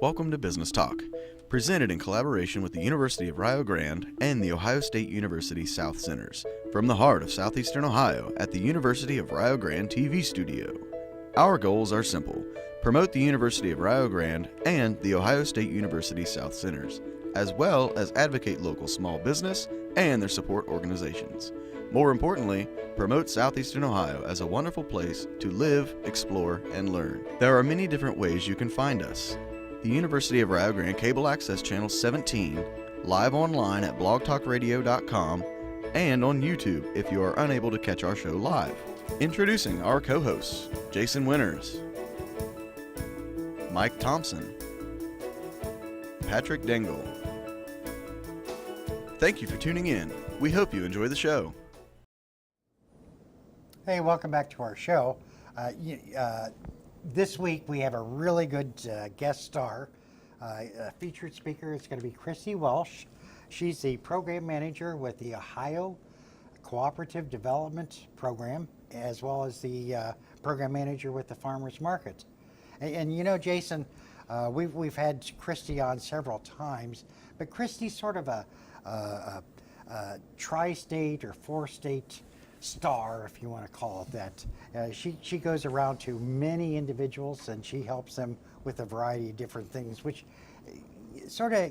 Welcome to Business Talk, presented in collaboration with the University of Rio Grande and the Ohio State University South Centers, from the heart of southeastern Ohio at the University of Rio Grande TV studio. Our goals are simple: promote the University of Rio Grande and the Ohio State University South Centers, as well as advocate local small business and their support organizations. More importantly, promote southeastern Ohio as a wonderful place to live, explore, and learn. There are many different ways you can find us. The University of Rio Grande Cable Access Channel 17, live online at blogtalkradio.com, and on YouTube if you are unable to catch our show live. Introducing our co-hosts, Jason Winters, Mike Thompson, Patrick Dengel. Thank you for tuning in. We hope you enjoy the show. Hey, welcome back to our show. This week we have a really good guest star, a featured speaker. It's going to be Christy Welch. She's the program manager with the Ohio Cooperative Development Program, as well as the program manager with the Farmers Market. And you know, Jason, we've had Christy on several times, but Christy's sort of a tri-state or four-state star, if you want to call it that. She goes around to many individuals and she helps them with a variety of different things, which sort of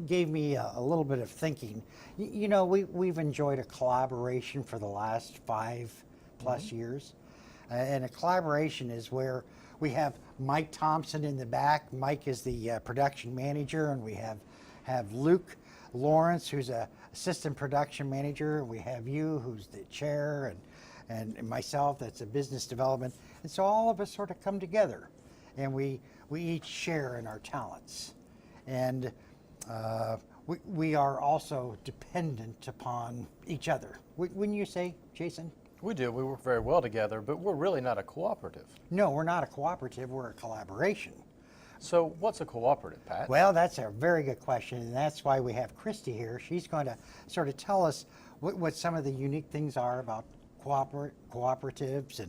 gave me a little bit of thinking. You know, we've enjoyed a collaboration for the last 5+ years, and a collaboration is where we have Mike Thompson in the back. Mike is the production manager, and we have Luke Lawrence, who's a assistant production manager. We have you, who's the chair, and myself, that's a business development. And so all of us sort of come together, and we each share in our talents. And we are also dependent upon each other. Wouldn't you say, Jason? We do. We work very well together, but we're really not a cooperative. No, we're not a cooperative. We're a collaboration. So what's a cooperative, Pat? Well, that's a very good question, and that's why we have Christy here. She's going to sort of tell us what some of the unique things are about cooperatives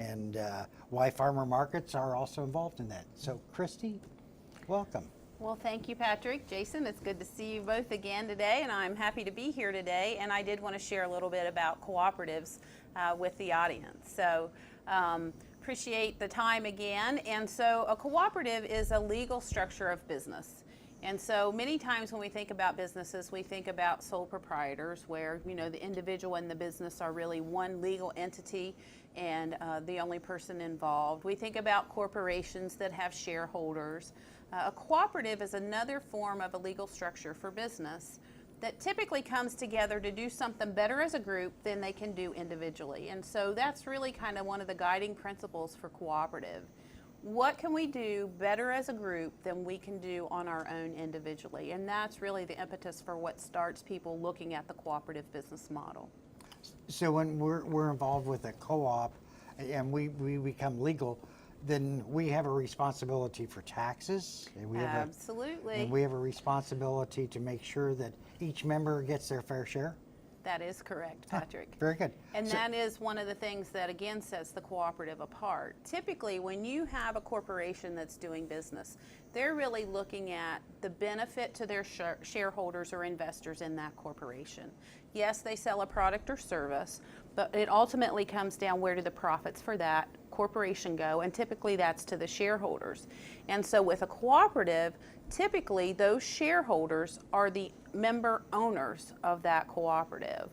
and why farmer markets are also involved in that. So, Christy, welcome. Well, thank you, Patrick. Jason, it's good to see you both again today, and I'm happy to be here today. And I did want to share a little bit about cooperatives with the audience. So, appreciate the time again. And so a cooperative is a legal structure of business. And so many times when we think about businesses, we think about sole proprietors, where, you know, the individual and the business are really one legal entity and the only person involved. We think about corporations that have shareholders. A cooperative is another form of a legal structure for business that typically comes together to do something better as a group than they can do individually. And so that's really kind of one of the guiding principles for cooperative. What can we do better as a group than we can do on our own individually? And that's really the impetus for what starts people looking at the cooperative business model. So when we're involved with a co-op and we become legal, then we have a responsibility for taxes. And we have Absolutely. And we have a responsibility to make sure that each member gets their fair share. That is correct, Patrick. Very good. And that is one of the things that, again, sets the cooperative apart. Typically, when you have a corporation that's doing business, they're really looking at the benefit to their shareholders or investors in that corporation. Yes, they sell a product or service, but it ultimately comes down, where do the profits for that corporation go? And typically that's to the shareholders. And so with a cooperative, typically those shareholders are the member owners of that cooperative.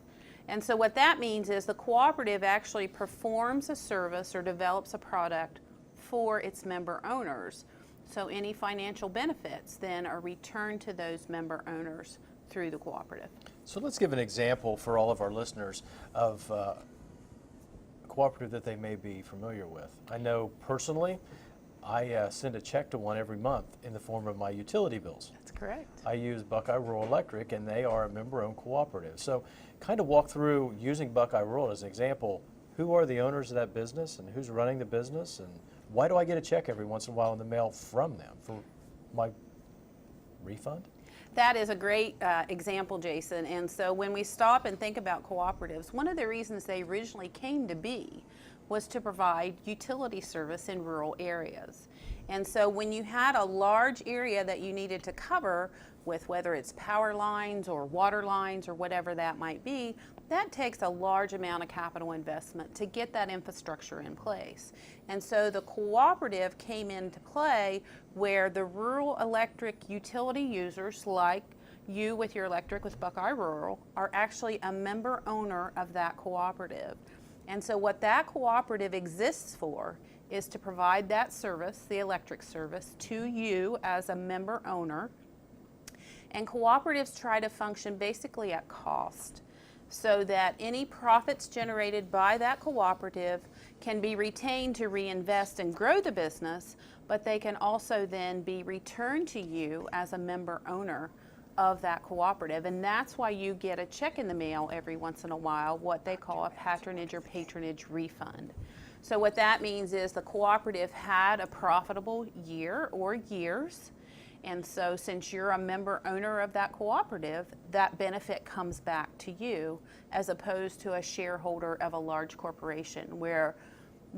And so what that means is the cooperative actually performs a service or develops a product for its member owners. So any financial benefits then are returned to those member owners through the cooperative. So let's give an example for all of our listeners of a cooperative that they may be familiar with. I know personally, I send a check to one every month in the form of my utility bills. That's correct. I use Buckeye Rural Electric, and they are a member-owned cooperative. So kind of walk through, using Buckeye Rural as an example, who are the owners of that business and who's running the business, and why do I get a check every once in a while in the mail from them for my refund? That is a great example, Jason. And so when we stop and think about cooperatives, one of the reasons they originally came to be was to provide utility service in rural areas. And so when you had a large area that you needed to cover with whether it's power lines or water lines or whatever that might be, that takes a large amount of capital investment to get that infrastructure in place. And so the cooperative came into play where the rural electric utility users, like you with your electric with Buckeye Rural, are actually a member owner of that cooperative. And so what that cooperative exists for is to provide that service, the electric service, to you as a member owner. And cooperatives try to function basically at cost, so that any profits generated by that cooperative can be retained to reinvest and grow the business, but they can also then be returned to you as a member owner of that cooperative. And that's why you get a check in the mail every once in a while, what they call a patronage or patronage refund. So what that means is the cooperative had a profitable year or years, and so since you're a member owner of that cooperative, that benefit comes back to you as opposed to a shareholder of a large corporation where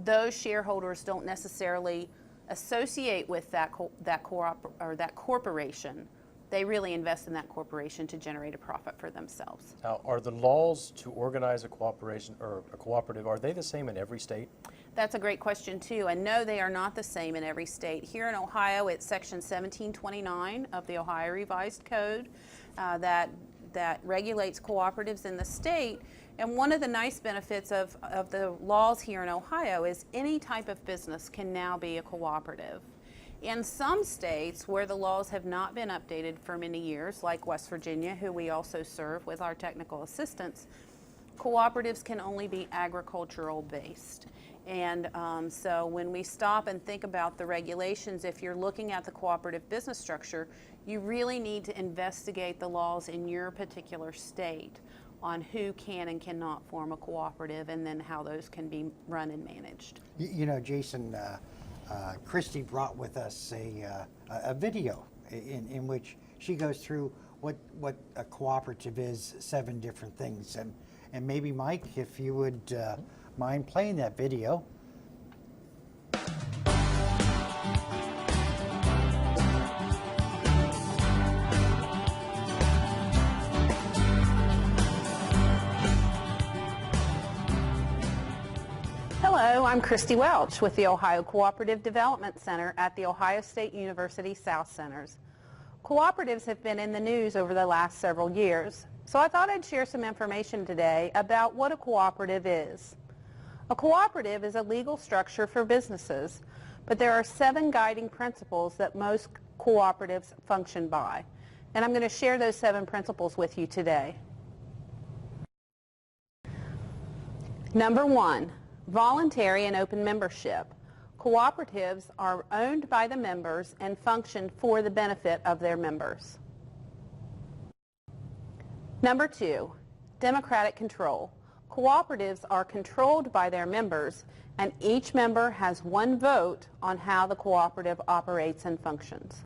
those shareholders don't necessarily associate with that corporation. They really invest in that corporation to generate a profit for themselves. Now, are the laws to organize a cooperation or a cooperative, are they the same in every state? That's a great question too, and no, they are not the same in every state. Here in Ohio, it's section 1729 of the Ohio Revised Code that regulates cooperatives in the state. And one of the nice benefits of the laws here in Ohio is any type of business can now be a cooperative. In some states where the laws have not been updated for many years, like West Virginia, who we also serve with our technical assistance, cooperatives can only be agricultural based. And so when we stop and think about the regulations, if you're looking at the cooperative business structure, you really need to investigate the laws in your particular state on who can and cannot form a cooperative and then how those can be run and managed. You know, Jason, Christy brought with us a video in which she goes through what a cooperative is, 7 different things. And maybe, Mike, if you would mind playing that video. Hello, I'm Christy Welch with the Ohio Cooperative Development Center at the Ohio State University South Centers. Cooperatives have been in the news over the last several years, so I thought I'd share some information today about what a cooperative is. A cooperative is a legal structure for businesses, but there are 7 guiding principles that most cooperatives function by, and I'm going to share those 7 principles with you today. Number 1, voluntary and open membership. Cooperatives are owned by the members and function for the benefit of their members. Number 2, democratic control. Cooperatives are controlled by their members, and each member has 1 vote on how the cooperative operates and functions.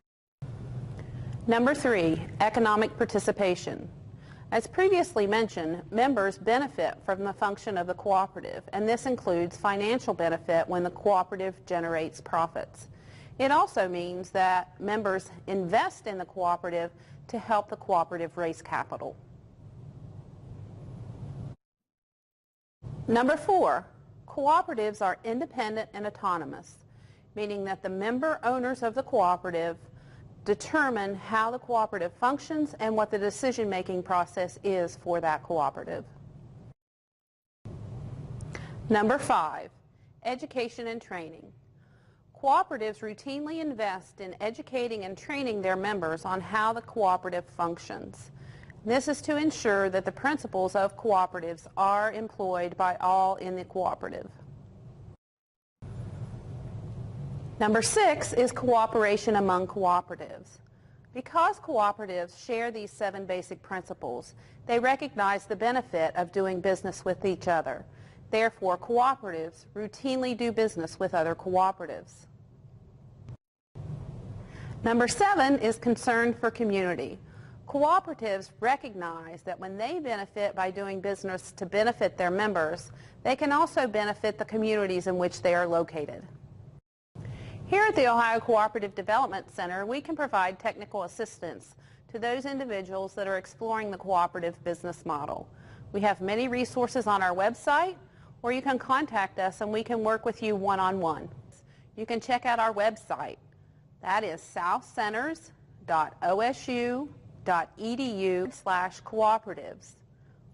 Number 3, economic participation. As previously mentioned, members benefit from the function of the cooperative, and this includes financial benefit when the cooperative generates profits. It also means that members invest in the cooperative to help the cooperative raise capital. Number 4, cooperatives are independent and autonomous, meaning that the member owners of the cooperative determine how the cooperative functions and what the decision-making process is for that cooperative. Number 5, education and training. Cooperatives routinely invest in educating and training their members on how the cooperative functions. This is to ensure that the principles of cooperatives are employed by all in the cooperative. Number 6 is cooperation among cooperatives. Because cooperatives share these 7 basic principles, they recognize the benefit of doing business with each other. Therefore, cooperatives routinely do business with other cooperatives. Number 7 is concern for community. Cooperatives recognize that when they benefit by doing business to benefit their members, they can also benefit the communities in which they are located. Here at the Ohio Cooperative Development Center, we can provide technical assistance to those individuals that are exploring the cooperative business model. We have many resources on our website, or you can contact us and we can work with you one-on-one. You can check out our website. That is southcenters.osu.edu/cooperatives.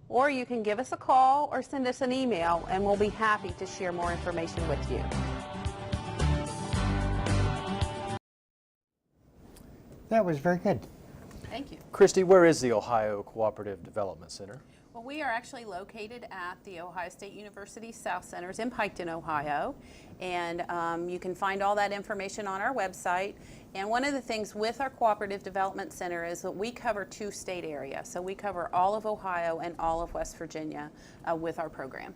Or you can give us a call or send us an email and we'll be happy to share more information with you. That was very good. Thank you. Christy, where is the Ohio Cooperative Development Center? Well, we are actually located at the Ohio State University South Centers in Piketon, Ohio, and you can find all that information on our website. And one of the things with our Cooperative Development Center is that we cover 2 state areas. So we cover all of Ohio and all of West Virginia with our program.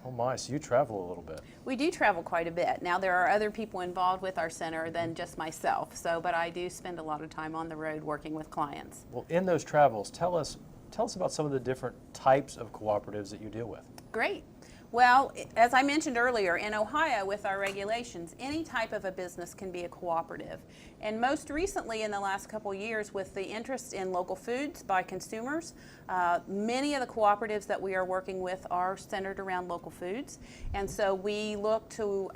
Oh my, so you travel a little bit. We do travel quite a bit. Now there are other people involved with our center than just myself, but I do spend a lot of time on the road working with clients. Well, in those travels, tell us about some of the different types of cooperatives that you deal with. Great. Well, as I mentioned earlier, in Ohio with our regulations, any type of a business can be a cooperative. And most recently in the last couple years with the interest in local foods by consumers, many of the cooperatives that we are working with are centered around local foods. And so we look to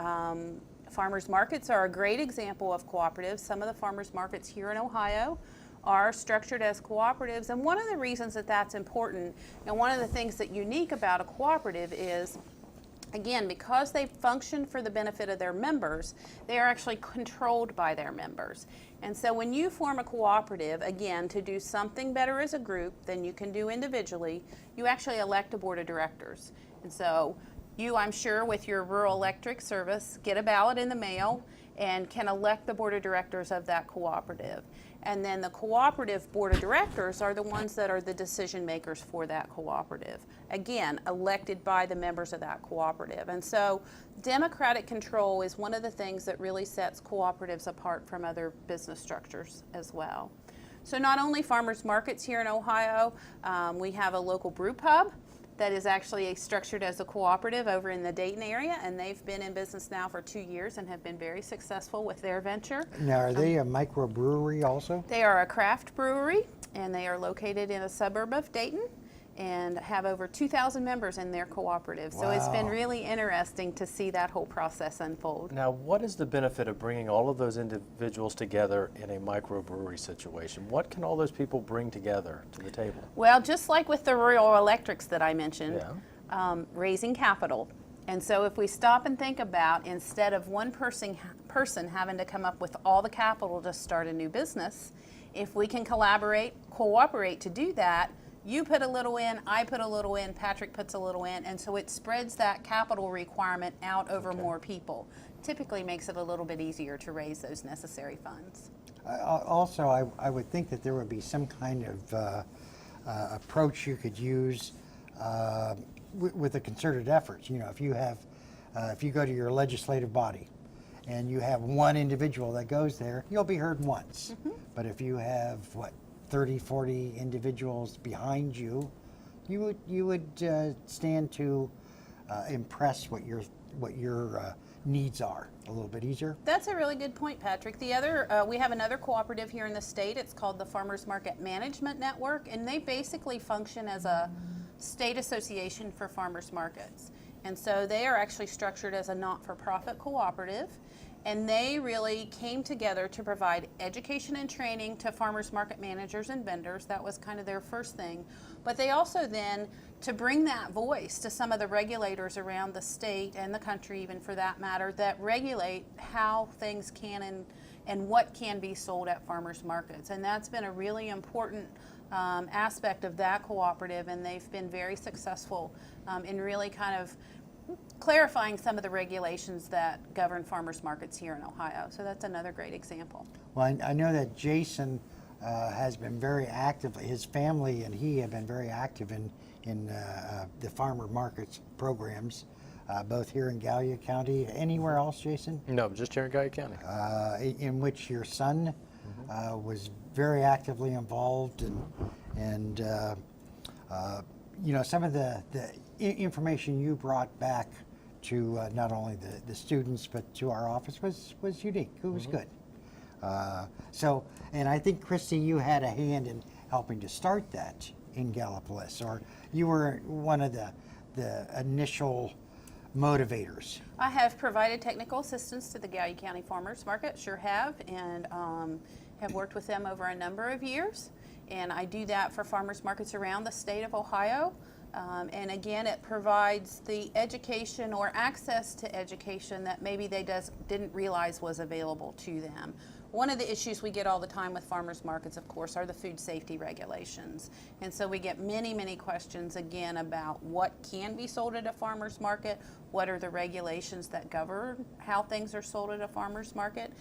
farmers markets are a great example of cooperatives. Some of the farmers markets here in Ohio are structured as cooperatives, and one of the reasons that that's important, and one of the things that's unique about a cooperative is, again, because they function for the benefit of their members, they are actually controlled by their members. And so when you form a cooperative, again, to do something better as a group than you can do individually, you actually elect a board of directors. And so you, I'm sure, with your rural electric service, get a ballot in the mail and can elect the board of directors of that cooperative. And then the cooperative board of directors are the ones that are the decision makers for that cooperative. Again, elected by the members of that cooperative. And so democratic control is one of the things that really sets cooperatives apart from other business structures as well. So not only farmers markets here in Ohio, we have a local brew pub that is actually structured as a cooperative over in the Dayton area, and they've been in business now for 2 years and have been very successful with their venture. Now, are they a microbrewery also? They are a craft brewery, and they are located in a suburb of Dayton and have over 2,000 members in their cooperative. So it's been Wow. really interesting to see that whole process unfold. Now, what is the benefit of bringing all of those individuals together in a microbrewery situation? What can all those people bring together to the table? Well, just like with the rural electrics that I mentioned, Yeah. Raising capital. And so if we stop and think about, instead of one person having to come up with all the capital to start a new business, if we can cooperate to do that, you put a little in, I put a little in, Patrick puts a little in, and so it spreads that capital requirement out over more people. Typically makes it a little bit easier to raise those necessary funds. Also, I would think that there would be some kind of approach you could use with a concerted effort. You know, if you go to your legislative body and you have one individual that goes there, you'll be heard once. Mm-hmm. But if you have, 30, 40 individuals behind you, you would stand to impress what your needs are a little bit easier. That's a really good point, Patrick. The other, we have another cooperative here in the state. It's called the Farmers Market Management Network, and they basically function as a state association for farmers markets. And so they are actually structured as a not-for-profit cooperative, and they really came together to provide education and training to farmers market managers and vendors. That was kind of their first thing. But they also then, to bring that voice to some of the regulators around the state and the country, even for that matter, that regulate how things can and what can be sold at farmers markets. And that's been a really important aspect of that cooperative, and they've been very successful in really kind of clarifying some of the regulations that govern farmers markets here in Ohio. So that's another great example. Well, I know that Jason has been very active. His family and he have been very active in the farmer markets programs, both here in Gallia County. Anywhere else, Jason? No, just here in Gallia County. In which your son was very actively involved, and some of the information you brought back to not only the students but to our office was unique. It was good. And I think, Christy, you had a hand in helping to start that in Gallipolis, or you were one of the initial motivators. I have provided technical assistance to the Gallia County Farmers Market, sure have, and have worked with them over a number of years. And I do that for farmers markets around the state of Ohio. And again, it provides the education or access to education that maybe they didn't realize was available to them. One of the issues we get all the time with farmers markets, of course, are the food safety regulations. And so we get many, many questions again about what can be sold at a farmers market, what are the regulations that govern how things are sold at a farmers market.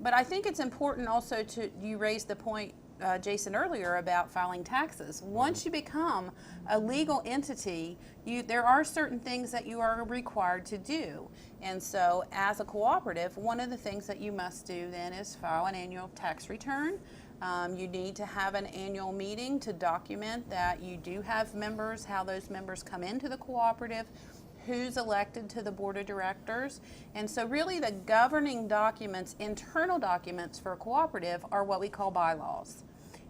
But I think it's important also you raised the point, Jason, earlier about filing taxes. Once you become a legal entity, there are certain things that you are required to do. And so as a cooperative, one of the things that you must do then is file an annual tax return. You need to have an annual meeting to document that you do have members, how those members come into the cooperative, who's elected to the board of directors. And so really the governing documents, internal documents for a cooperative, are what we call bylaws.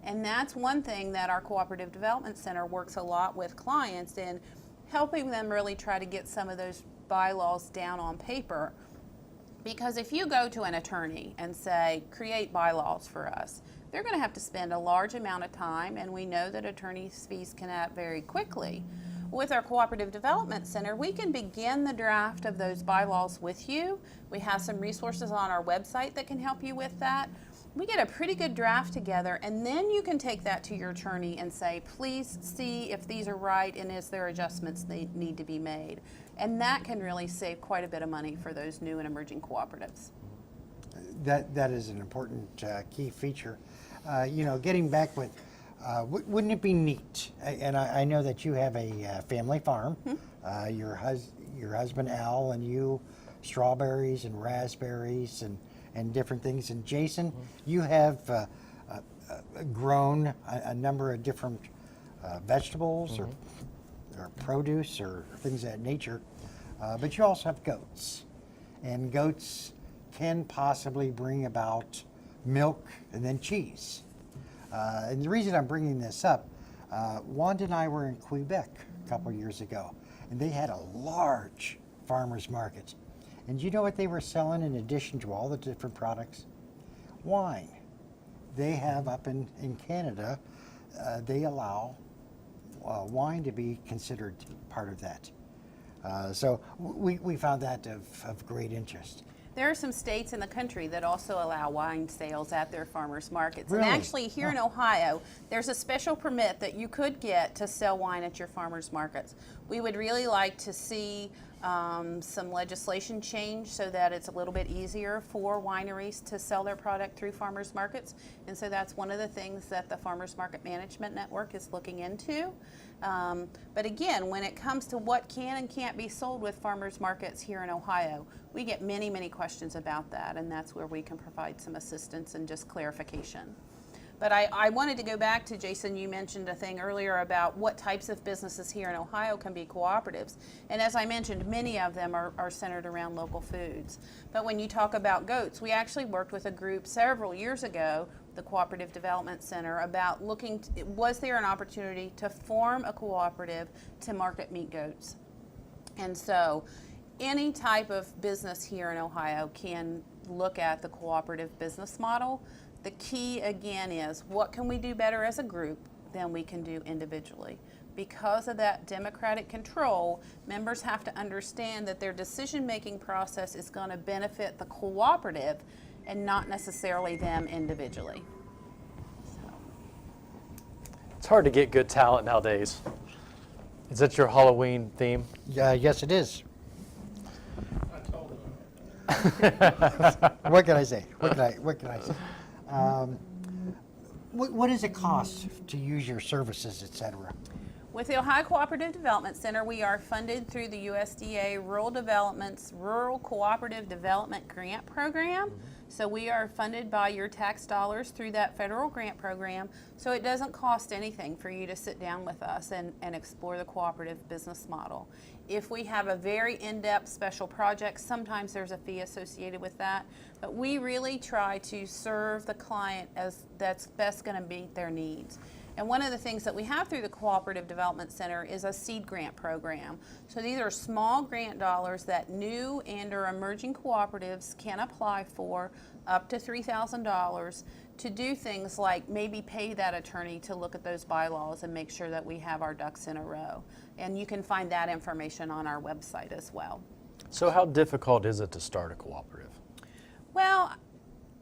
And that's one thing that our Cooperative Development Center works a lot with clients in, helping them really try to get some of those bylaws down on paper. Because if you go to an attorney and say, create bylaws for us, they're going to have to spend a large amount of time, and we know that attorneys' fees can add very quickly. With our Cooperative Development Center, we can begin the draft of those bylaws with you. We have some resources on our website that can help you with that. We get a pretty good draft together, and then you can take that to your attorney and say, please see if these are right and is there adjustments that need to be made. And that can really save quite a bit of money for those new and emerging cooperatives. That is an important key feature. Getting back with, wouldn't it be neat? And I know that you have a family farm. Your husband Al and you, strawberries and raspberries and different things. And Jason, you have grown a number of different vegetables or produce or things of that nature. But you also have goats. And goats can possibly bring about milk and then cheese. And the reason I'm bringing this up, Wanda and I were in Quebec a couple years ago, and they had a large farmers market. And you know what they were selling in addition to all the different products? Wine. They have up in Canada, they allow wine to be considered part of that. So we found that of great interest. There are some states in the country that also allow wine sales at their farmers markets. Really? And actually here in Ohio, there's a special permit that you could get to sell wine at your farmers markets. We would really like to see some legislation change so that it's a little bit easier for wineries to sell their product through farmers markets. And so that's one of the things that the Farmers Market Management Network is looking into. But again, when it comes to what can and can't be sold with farmers markets here in Ohio, we get many, many questions about that, and that's where we can provide some assistance and just clarification. But I wanted to go back to, Jason, you mentioned a thing earlier about what types of businesses here in Ohio can be cooperatives. And as I mentioned, many of them are centered around local foods. But when you talk about goats, we actually worked with a group several years ago, the Cooperative Development Center, about was there an opportunity to form a cooperative to market meat goats? And so any type of business here in Ohio can look at the cooperative business model. The key, again, is what can we do better as a group than we can do individually? Because of that democratic control, members have to understand that their decision-making process is going to benefit the cooperative and not necessarily them individually. It's hard to get good talent nowadays. Is that your Halloween theme? Yes, it is. What can I say? What can I say? What does it cost to use your services, et cetera? With the Ohio Cooperative Development Center, we are funded through the USDA Rural Development's Rural Cooperative Development Grant Program. So we are funded by your tax dollars through that federal grant program, so it doesn't cost anything for you to sit down with us and explore the cooperative business model. If we have a very in-depth special project, sometimes there's a fee associated with that, but we really try to serve the client as that's best going to meet their needs. And one of the things that we have through the Cooperative Development Center is a seed grant program. So these are small grant dollars that new and or emerging cooperatives can apply for, up to $3,000, to do things like maybe pay that attorney to look at those bylaws and make sure that we have our ducks in a row. And you can find that information on our website as well. So how difficult is it to start a cooperative? Well,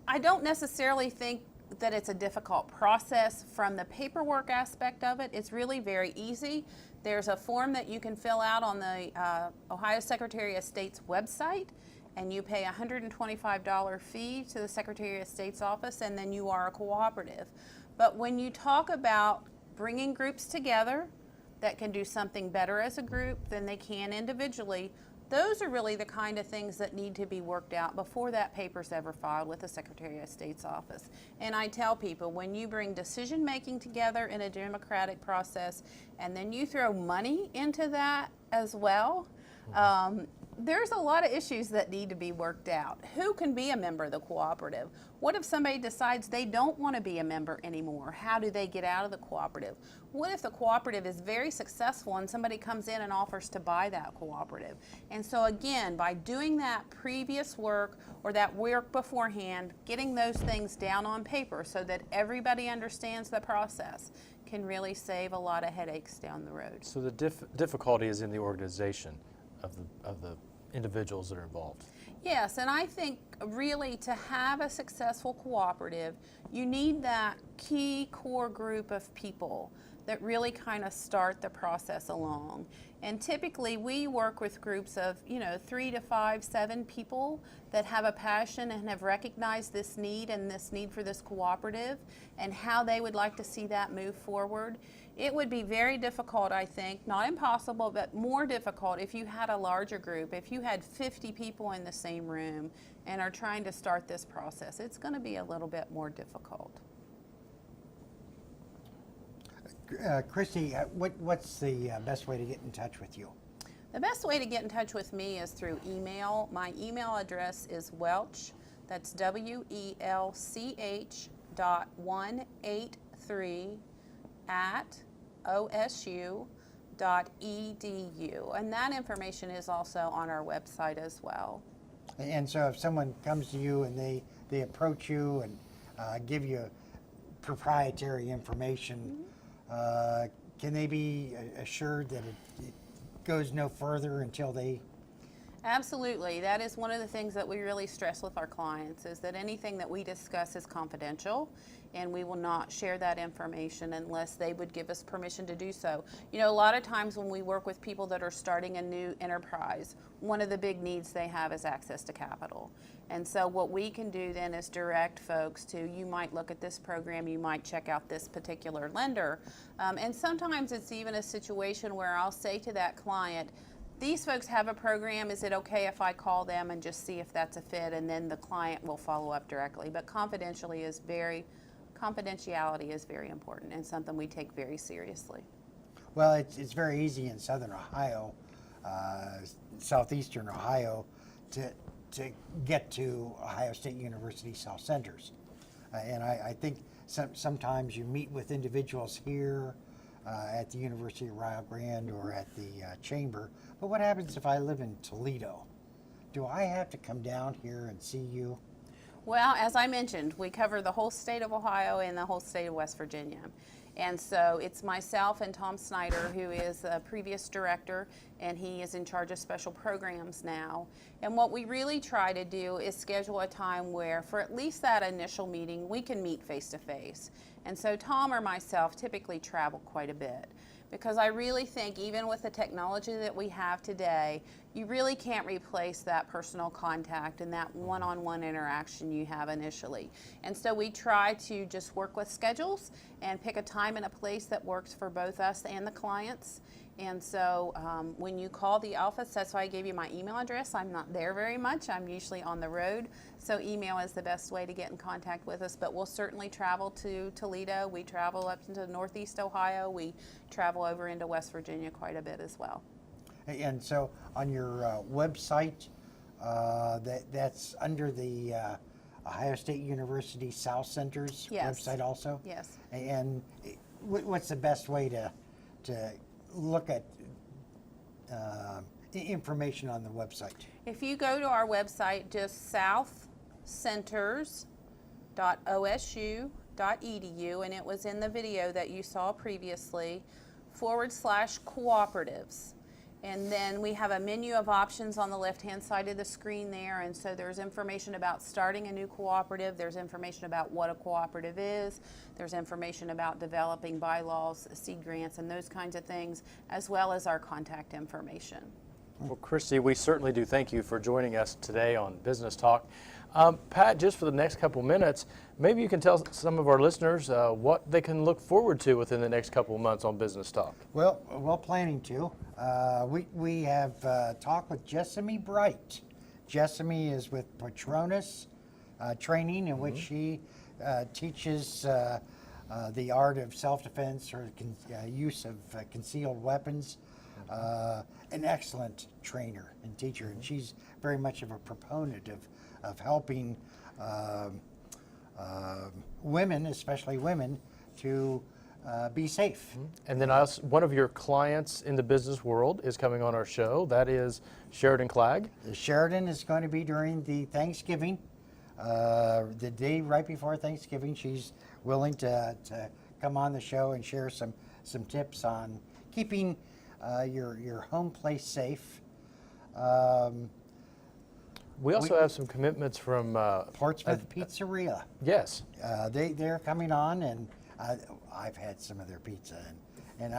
I don't necessarily think that it's a difficult process from the paperwork aspect of it. It's really very easy. There's a form that you can fill out on the Ohio Secretary of State's website, and you pay a $125 fee to the Secretary of State's office, and then you are a cooperative. But when you talk about bringing groups together that can do something better as a group than they can individually, those are really the kind of things that need to be worked out before that paper's ever filed with the Secretary of State's office. And I tell people, when you bring decision making together in a democratic process and then you throw money into that as well, there's a lot of issues that need to be worked out. Who can be a member of the cooperative? What if somebody decides they don't want to be a member anymore? How do they get out of the cooperative? What if the cooperative is very successful and somebody comes in and offers to buy that cooperative? And so again, by doing that previous work or that work beforehand, getting those things down on paper so that everybody understands the process can really save a lot of headaches down the road. So the difficulty is in the organization of the individuals that are involved. Yes, and I think really to have a successful cooperative, you need that key core group of people that really kind of start the process along. And typically we work with groups of 3 to 5, 7 people that have a passion and have recognized this need and this need for this cooperative and how they would like to see that move forward. It would be very difficult, I think, not impossible, but more difficult if you had a larger group. If you had 50 people in the same room and are trying to start this process, it's going to be a little bit more difficult. Christy, what's the best way to get in touch with you? The best way to get in touch with me is through email. My email address is Welch, that's WELCH.183 @osu.edu, and that information is also on our website as well. And so if someone comes to you and they approach you and give you proprietary information, can they be assured that it goes no further until they... Absolutely. That is one of the things that we really stress with our clients, is that anything that we discuss is confidential, and we will not share that information unless they would give us permission to do so. A lot of times when we work with people that are starting a new enterprise, one of the big needs they have is access to capital. And so what we can do then is direct folks to, you might look at this program, you might check out this particular lender. And sometimes it's even a situation where I'll say to that client, these folks have a program, is it okay if I call them and just see if that's a fit, and then the client will follow up directly. But confidentiality is very important and something we take very seriously. Well, it's very easy in southern Ohio, southeastern Ohio, to get to Ohio State University South Centers. And I think sometimes you meet with individuals here at the University of Rio Grande or at the Chamber. But what happens if I live in Toledo? Do I have to come down here and see you? Well, as I mentioned, we cover the whole state of Ohio and the whole state of West Virginia. And so it's myself and Tom Snyder, who is a previous director, and he is in charge of special programs now. And what we really try to do is schedule a time where, for at least that initial meeting, we can meet face to face. And so Tom or myself typically travel quite a bit, because I really think even with the technology that we have today, you really can't replace that personal contact and that one-on-one interaction you have initially. And so we try to just work with schedules and pick a time and a place that works for both us and the clients. And so when you call the office, that's why I gave you my email address. I'm not there very much. I'm usually on the road. So email is the best way to get in contact with us. But we'll certainly travel to Toledo. We travel up into Northeast Ohio. We travel over into West Virginia quite a bit as well. And so on your website, that's under the Ohio State University South Center's Yes. website also? Yes. And what's the best way to look at information on the website? If you go to our website, just southcenters.osu.edu, and it was in the video that you saw previously, /cooperatives. And then we have a menu of options on the left-hand side of the screen there, and so there's information about starting a new cooperative, there's information about what a cooperative is, there's information about developing bylaws, seed grants, and those kinds of things, as well as our contact information. Well, Christy, we certainly do thank you for joining us today on Business Talk. Pat, just for the next couple minutes, maybe you can tell some of our listeners what they can look forward to within the next couple of months on Business Talk. Well, we're planning to. We have talked with Jessamy Bright. Jessamy is with Patronus Training, in which she teaches the art of self-defense or use of concealed weapons. An excellent trainer and teacher, and she's very much of a proponent of helping women, especially women, to be safe. And then one of your clients in the business world is coming on our show. That is Sheridan Clagg. Sheridan is going to be during the Thanksgiving, the day right before Thanksgiving. She's willing to come on the show and share some tips on keeping your home place safe. We also have some commitments from Portsmouth Pizzeria. Yes. They're coming on, and I've had some of their pizza, and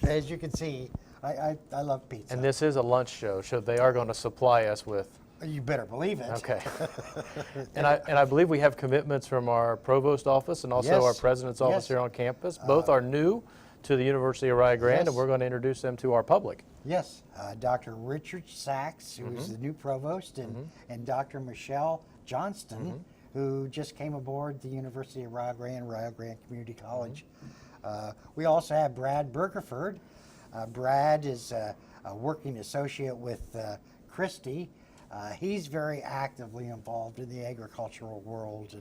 as you can see, I love pizza. And this is a lunch show, so they are going to supply us with. You better believe it. Okay. and I believe we have commitments from our provost office and also Yes. our president's office Yes. here on campus. Both are new to the University of Rio Grande, Yes. and we're going to introduce them to our public. Yes, Dr. Richard Sachs, who's the new provost, and Dr. Michelle Johnston, who just came aboard the University of Rio Grande Community College. We also have Brad Bergerford. Brad is a working associate with Christy. He's very actively involved in the agricultural world,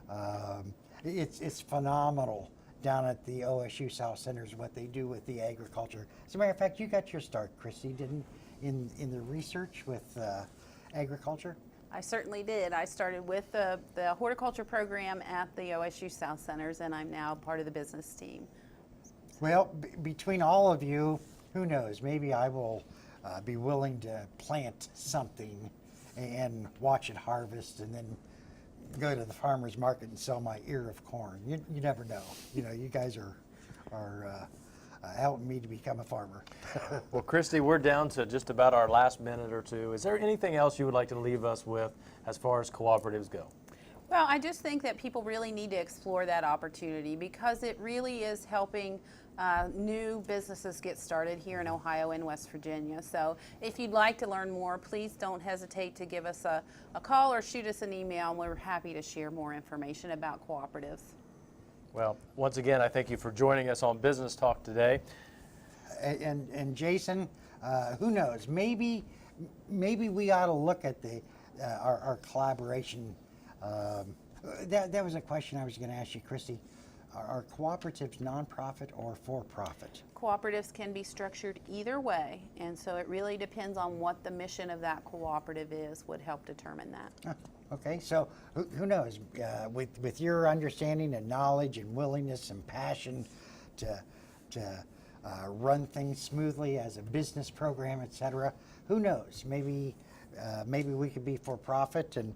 and it's phenomenal down at the OSU South Centers what they do with the agriculture. As a matter of fact, you got your start, Christy, didn't in the research with agriculture? I certainly did. I started with the horticulture program at the OSU South Centers, and I'm now part of the business team. Well, between all of you, who knows, maybe I will be willing to plant something and watch it harvest and then go to the farmer's market and sell my ear of corn. You never know. You know, you guys are helping me to become a farmer. Well, Christy, we're down to just about our last minute or two. Is there anything else you would like to leave us with as far as cooperatives go? Well, I just think that people really need to explore that opportunity because it really is helping new businesses get started here in Ohio and West Virginia. So if you'd like to learn more, please don't hesitate to give us a call or shoot us an email, and we're happy to share more information about cooperatives. Well, once again, I thank you for joining us on Business Talk today. And Jason, who knows? Maybe we ought to look at our collaboration. That was a question I was going to ask you, Christy. Are cooperatives nonprofit or for-profit? Cooperatives can be structured either way, and so it really depends on what the mission of that cooperative is would help determine that. Okay, so who knows? With your understanding and knowledge and willingness and passion to run things smoothly as a business program, etc., who knows? Maybe we could be for-profit, and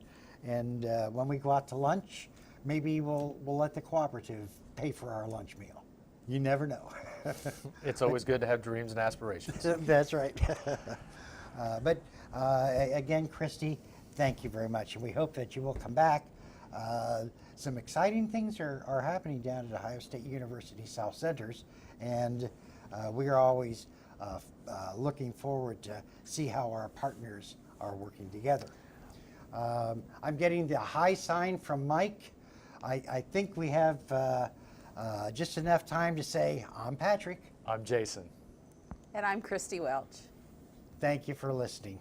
when we go out to lunch, maybe we'll let the cooperative pay for our lunch meal. You never know. It's always good to have dreams and aspirations. That's right. Again, Christy, thank you very much, and we hope that you will come back. Some exciting things are happening down at Ohio State University South Centers, and we are always looking forward to see how our partners are working together. I'm getting the high sign from Mike. I think we have just enough time to say, I'm Patrick. I'm Jason. And I'm Christy Welch. Thank you for listening.